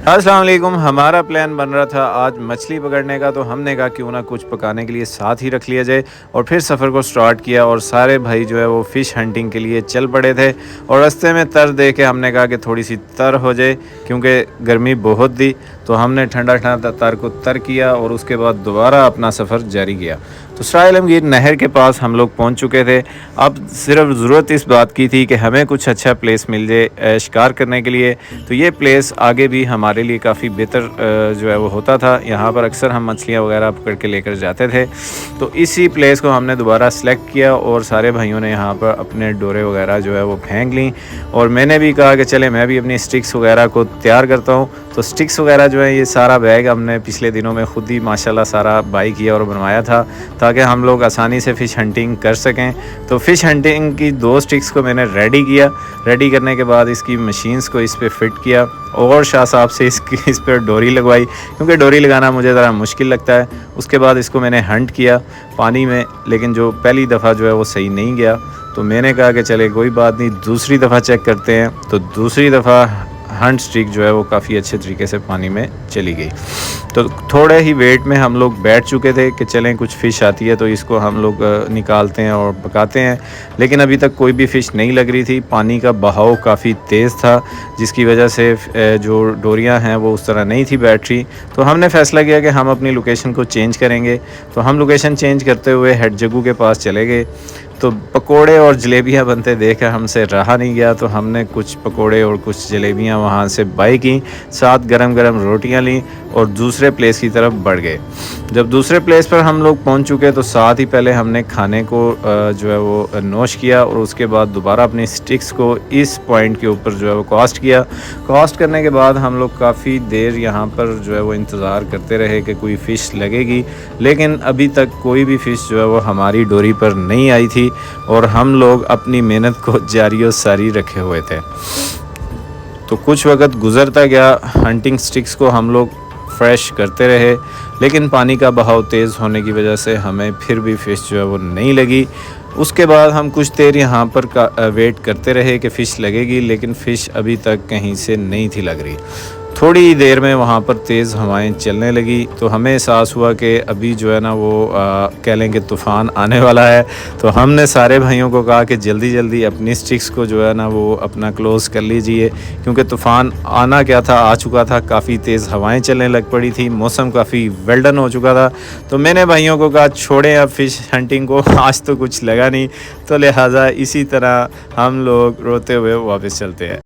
अस्सलाम वालेकुम। हमारा प्लान बन रहा था आज मछली पकड़ने का, तो हमने कहा क्यों ना कुछ पकाने के लिए साथ ही रख लिया जाए और फिर सफ़र को स्टार्ट किया। और सारे भाई जो है वो फ़िश हंटिंग के लिए चल पड़े थे और रास्ते में तर दे के हमने कहा कि थोड़ी सी तर हो जाए क्योंकि गर्मी बहुत थी। तो हमने ठंडा ठंडा तर को तर किया और उसके बाद दोबारा अपना सफ़र जारी किया। तो सराय आलमगीर नहर के पास हम लोग पहुंच चुके थे। अब सिर्फ ज़रूरत इस बात की थी कि हमें कुछ अच्छा प्लेस मिल जाए शिकार करने के लिए। तो ये प्लेस आगे भी हमारे लिए काफ़ी बेहतर जो है वो होता था। यहाँ पर अक्सर हम मछलियाँ वगैरह पकड़ के लेकर जाते थे। तो इसी प्लेस को हमने दोबारा सेलेक्ट किया और सारे भाइयों ने यहाँ पर अपने डोरे वगैरह जो है वो फेंक ली। और मैंने भी कहा कि चले मैं भी अपनी स्टिक्स वगैरह को तैयार करता हूँ। तो स्टिक्स वगैरह जो है ये सारा बैग हमने पिछले दिनों में ख़ुद ही माशाल्लाह सारा बाई किया और बनवाया था ताकि हम लोग आसानी से फ़िश हंटिंग कर सकें। तो फ़िश हंटिंग की 2 स्टिक्स को मैंने रेडी किया। रेडी करने के बाद इसकी मशीन्स को इस पे फिट किया और शाह साहब से इस पर डोरी लगवाई क्योंकि डोरी लगाना मुझे ज़रा मुश्किल लगता है। उसके बाद इसको मैंने हंट किया पानी में, लेकिन जो पहली दफ़ा जो है वो सही नहीं गया। तो मैंने कहा कि चले कोई बात नहीं, दूसरी दफ़ा चेक करते हैं। तो दूसरी दफ़ा हंट स्टिक जो है वो काफ़ी अच्छे तरीके से पानी में चली गई। तो थोड़े ही वेट में हम लोग बैठ चुके थे कि चलें कुछ फ़िश आती है तो इसको हम लोग निकालते हैं और पकाते हैं। लेकिन अभी तक कोई भी फ़िश नहीं लग रही थी। पानी का बहाव काफ़ी तेज़ था जिसकी वजह से जो डोरियां हैं वो उस तरह नहीं थी बैठ रही। तो हमने फ़ैसला किया कि हम अपनी लोकेशन को चेंज करेंगे। तो हम लोकेशन चेंज करते हुए हेड जग्गू के पास चले गए। तो पकोड़े और जलेबियाँ बनते देखकर हमसे रहा नहीं गया। तो हमने कुछ पकोड़े और कुछ जलेबियाँ वहाँ से बाई की, साथ गरम गरम रोटियाँ लीं और दूसरे प्लेस की तरफ बढ़ गए। जब दूसरे प्लेस पर हम लोग पहुँच चुके तो साथ ही पहले हमने खाने को जो है वो नोश किया और उसके बाद दोबारा अपनी स्टिक्स को इस पॉइंट के ऊपर जो है वो कास्ट किया। कास्ट करने के बाद हम लोग काफ़ी देर यहाँ पर जो है वो इंतज़ार करते रहे कि कोई फ़िश लगेगी, लेकिन अभी तक कोई भी फ़िश जो है वो हमारी डोरी पर नहीं आई थी और हम लोग अपनी मेहनत को जारी और सारी रखे हुए थे। तो कुछ वक्त गुज़रता गया, हंटिंग स्टिक्स को हम लोग फ्रेश करते रहे, लेकिन पानी का बहाव तेज़ होने की वजह से हमें फिर भी फ़िश जो है वो नहीं लगी। उसके बाद हम कुछ देर यहाँ पर वेट करते रहे कि फ़िश लगेगी, लेकिन फ़िश अभी तक कहीं से नहीं थी लग रही। थोड़ी देर में वहाँ पर तेज़ हवाएं चलने लगी तो हमें एहसास हुआ कि अभी जो है ना वो कह लें कि तूफ़ान आने वाला है। तो हमने सारे भाइयों को कहा कि जल्दी जल्दी अपनी स्टिक्स को जो है ना वो अपना क्लोज़ कर लीजिए क्योंकि तूफ़ान आना क्या था, आ चुका था। काफ़ी तेज़ हवाएं चलने लग पड़ी थी, मौसम काफ़ी वेल्डन हो चुका था। तो मैंने भाइयों को कहा छोड़ें अब फ़िश हंटिंग को, आज तो कुछ लगा नहीं। तो लिहाजा इसी तरह हम लोग रोते हुए वापस चलते हैं।